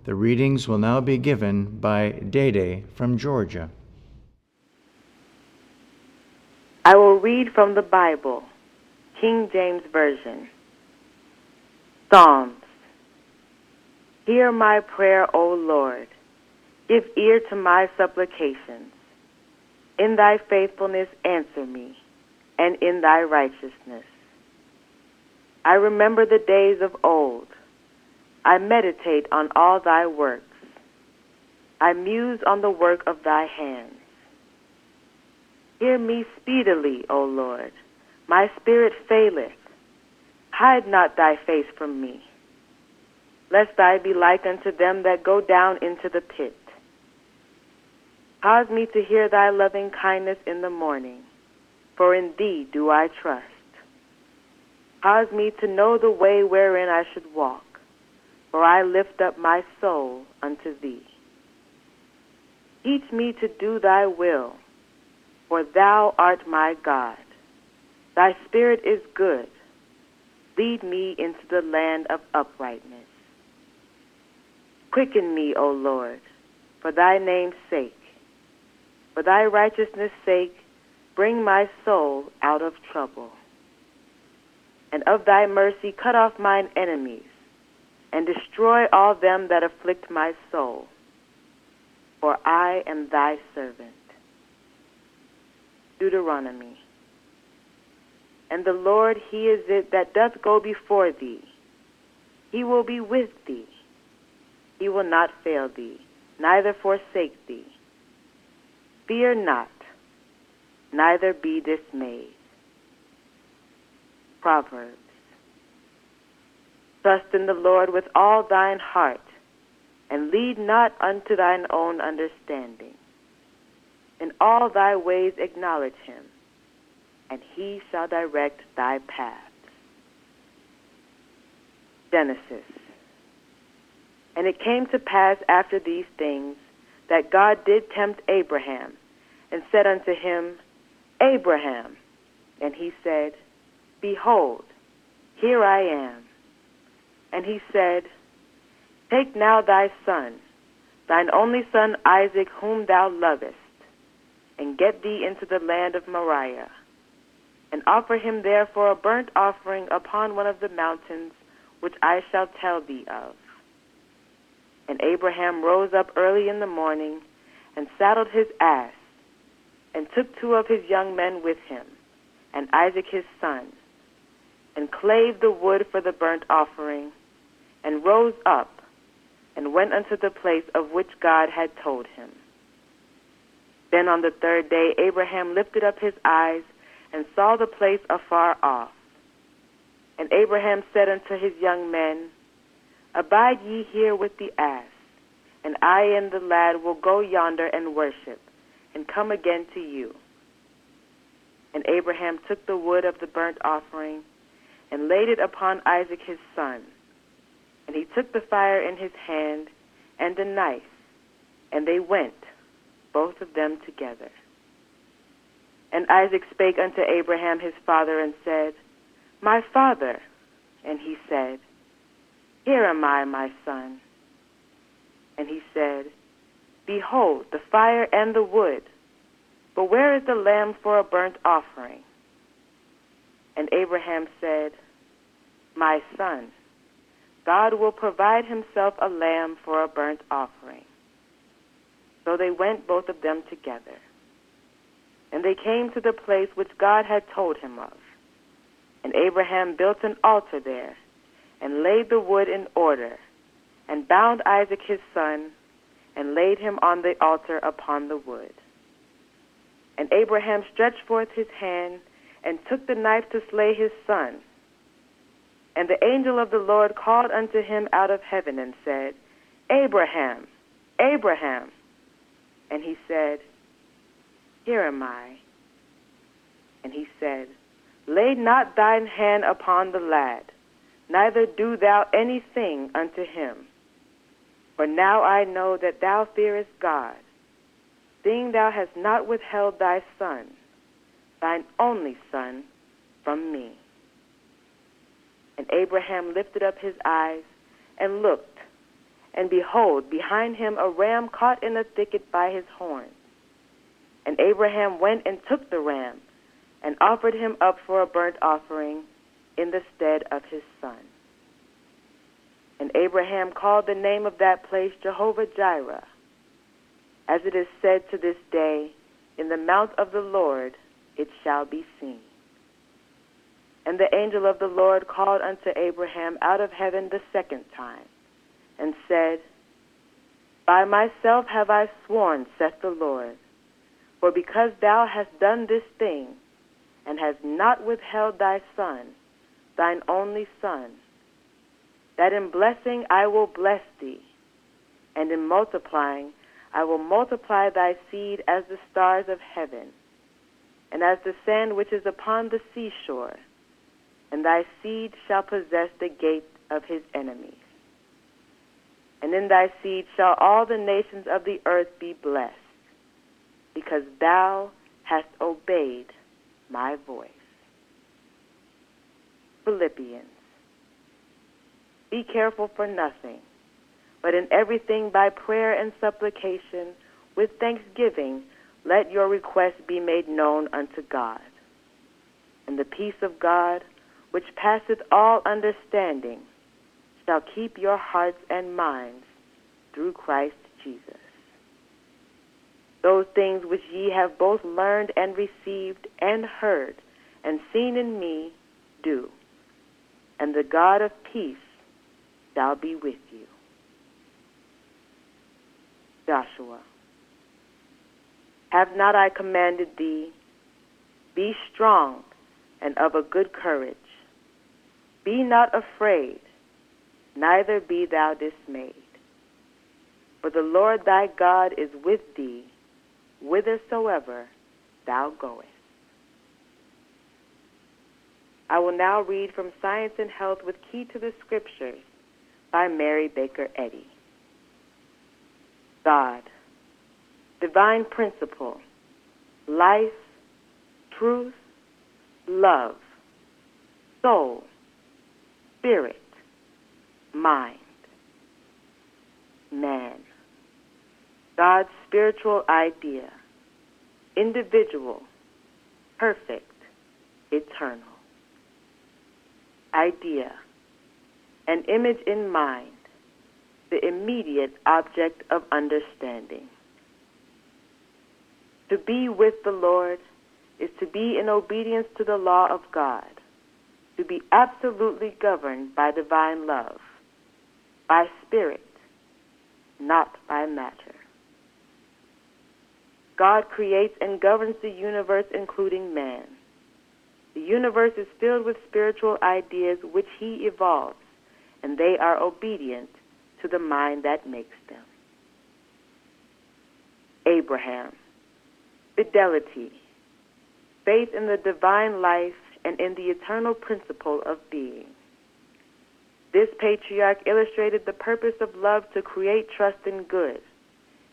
The readings will now be given by Dede from Georgia. I will read from the Bible, King James Version. Psalms. Hear my prayer, O Lord. Give ear to my supplications. In thy faithfulness answer me, and in thy righteousness. I remember the days of old. I meditate on all thy works. I muse on the work of thy hands. Hear me speedily, O Lord. My spirit faileth. Hide not thy face from me, lest I be like unto them that go down into the pit. Cause me to hear thy loving kindness in the morning, for in thee do I trust. Cause me to know the way wherein I should walk, for I lift up my soul unto thee. Teach me to do thy will, for thou art my God. Thy spirit is good. Lead me into the land of uprightness. Quicken me, O Lord, for thy name's sake. For thy righteousness' sake, bring my soul out of trouble. And of thy mercy cut off mine enemies, and destroy all them that afflict my soul. For I am thy servant. Deuteronomy. And the Lord, he is it that doth go before thee. He will be with thee. He will not fail thee, neither forsake thee. Fear not, neither be dismayed. Proverbs. Trust in the Lord with all thine heart, and lead not unto thine own understanding. In all thy ways acknowledge him, and he shall direct thy paths. Genesis. And it came to pass after these things that God did tempt Abraham, and said unto him, Abraham. And he said, Behold, here I am. And he said, Take now thy son, thine only son Isaac, whom thou lovest, and get thee into the land of Moriah, and offer him there for a burnt offering upon one of the mountains which I shall tell thee of. And Abraham rose up early in the morning, and saddled his ass, and took 2 of his young men with him, and Isaac his son, and clave the wood for the burnt offering, and rose up, and went unto the place of which God had told him. Then on the 3rd day Abraham lifted up his eyes, and saw the place afar off. And Abraham said unto his young men, Abide ye here with the ass, and I and the lad will go yonder and worship, and come again to you. And Abraham took the wood of the burnt offering, and laid it upon Isaac his son. And he took the fire in his hand, and a knife, and they went, both of them together. And Isaac spake unto Abraham his father, and said, My father. And he said, Here am I, my son. And he said, Behold, the fire and the wood, but where is the lamb for a burnt offering? And Abraham said, My son, God will provide himself a lamb for a burnt offering. So they went, both of them together. And they came to the place which God had told him of. And Abraham built an altar there, and laid the wood in order, and bound Isaac his son, and laid him on the altar upon the wood. And Abraham stretched forth his hand, and took the knife to slay his son. And the angel of the Lord called unto him out of heaven, and said, Abraham, Abraham. And he said, Here am I. And he said, Lay not thine hand upon the lad, neither do thou anything unto him. For now I know that thou fearest God, seeing thou hast not withheld thy son, thine only son, from me. And Abraham lifted up his eyes and looked, and behold, behind him a ram caught in a thicket by his horns. And Abraham went and took the ram, and offered him up for a burnt offering in the stead of his son. And Abraham called the name of that place Jehovah-Jireh, as it is said to this day, in the mount of the Lord it shall be seen. And the angel of the Lord called unto Abraham out of heaven the second time, and said, By myself have I sworn, saith the Lord, for because thou hast done this thing, and hast not withheld thy son, thine only son, that in blessing I will bless thee, and in multiplying I will multiply thy seed as the stars of heaven, and as the sand which is upon the seashore, and thy seed shall possess the gate of his enemies. And in thy seed shall all the nations of the earth be blessed, because thou hast obeyed my voice. Philippians. Be careful for nothing, but in everything by prayer and supplication, with thanksgiving, let your requests be made known unto God. And the peace of God, which passeth all understanding, shall keep your hearts and minds through Christ Jesus. Those things which ye have both learned and received and heard and seen in me, do, and the God of peace shall be with you. Joshua. Have not I commanded thee? Be strong and of a good courage. Be not afraid, neither be thou dismayed. For the Lord thy God is with thee, whithersoever thou goest. I will now read from Science and Health with Key to the Scriptures by Mary Baker Eddy. God, divine principle, life, truth, love, soul, spirit, mind. Man, God's spiritual idea, individual, perfect, eternal. Idea, an image in mind, the immediate object of understanding. To be with the Lord is to be in obedience to the law of God, to be absolutely governed by divine love, by spirit, not by matter. God creates and governs the universe, including man. The universe is filled with spiritual ideas which he evolves, and they are obedient to the mind that makes them. Abraham, fidelity, faith in the divine life and in the eternal principle of being. This patriarch illustrated the purpose of love to create trust in good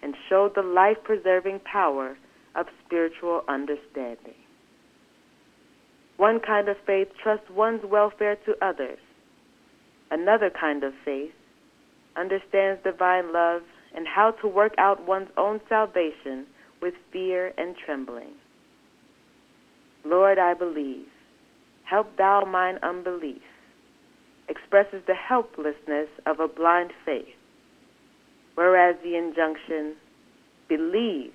and showed the life-preserving power of spiritual understanding. One kind of faith trusts one's welfare to others. Another kind of faith understands divine love and how to work out one's own salvation with fear and trembling. Lord, I believe. Help thou mine unbelief, expresses the helplessness of a blind faith, whereas the injunction, believe,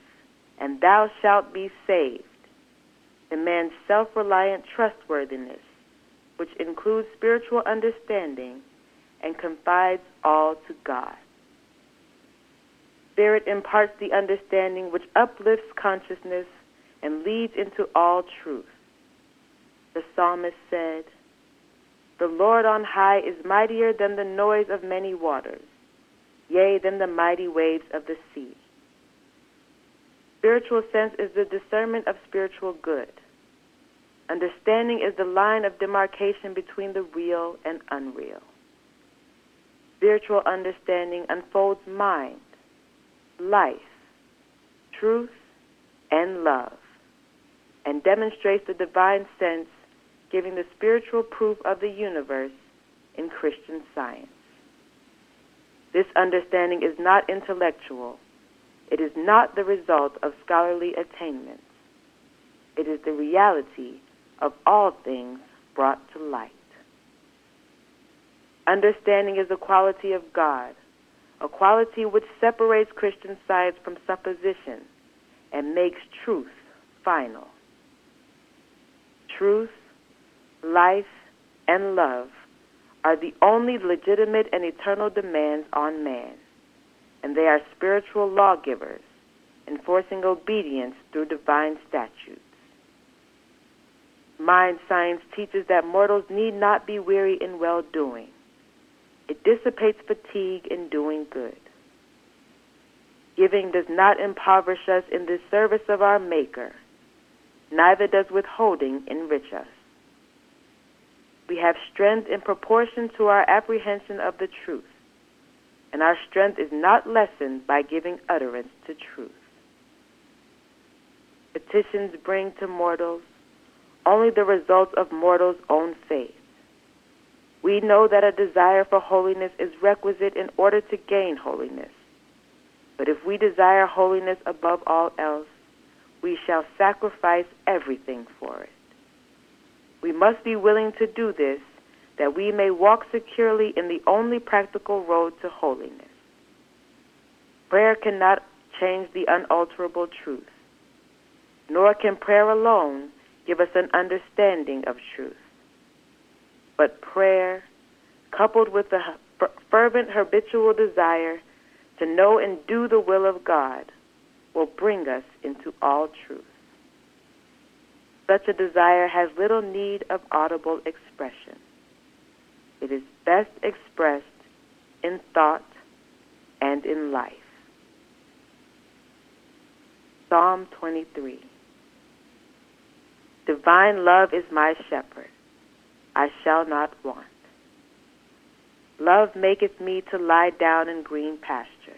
and thou shalt be saved, demands self-reliant trustworthiness, which includes spiritual understanding and confides all to God. Spirit imparts the understanding which uplifts consciousness and leads into all truth. The psalmist said, "The Lord on high is mightier than the noise of many waters, yea, than the mighty waves of the sea." Spiritual sense is the discernment of spiritual good. Understanding is the line of demarcation between the real and unreal. Spiritual understanding unfolds mind, life, truth, and love, and demonstrates the divine sense, giving the spiritual proof of the universe in Christian Science. This understanding is not intellectual. It is not the result of scholarly attainments. It is the reality of all things brought to light. Understanding is a quality of God, a quality which separates Christian science from supposition and makes truth final. Truth, life, and love are the only legitimate and eternal demands on man, and they are spiritual lawgivers, enforcing obedience through divine statutes. Mind science teaches that mortals need not be weary in well-doing. It dissipates fatigue in doing good. Giving does not impoverish us in the service of our Maker, neither does withholding enrich us. We have strength in proportion to our apprehension of the truth, and our strength is not lessened by giving utterance to truth. Petitions bring to mortals only the results of mortals' own faith. We know that a desire for holiness is requisite in order to gain holiness. But if we desire holiness above all else, we shall sacrifice everything for it. We must be willing to do this, that we may walk securely in the only practical road to holiness. Prayer cannot change the unalterable truth, nor can prayer alone give us an understanding of truth. But prayer, coupled with the fervent habitual desire to know and do the will of God, will bring us into all truth. Such a desire has little need of audible expression. It is best expressed in thought and in life. Psalm 23. Divine love is my shepherd. I shall not want. Love maketh me to lie down in green pastures.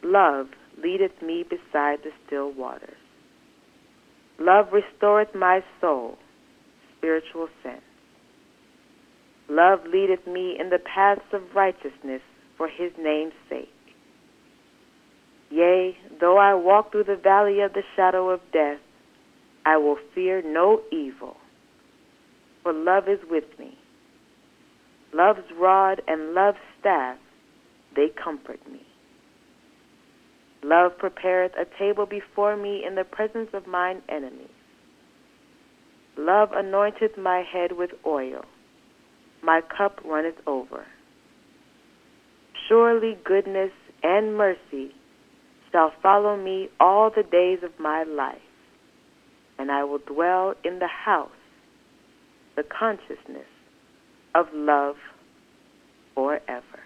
Love leadeth me beside the still waters. Love restoreth my soul, spiritual sense. Love leadeth me in the paths of righteousness for his name's sake. Yea, though I walk through the valley of the shadow of death, I will fear no evil, for love is with me. Love's rod and love's staff, they comfort me. Love prepareth a table before me in the presence of mine enemies. Love anointeth my head with oil. My cup runneth over. Surely goodness and mercy shall follow me all the days of my life, and I will dwell in the house, the consciousness of love forever.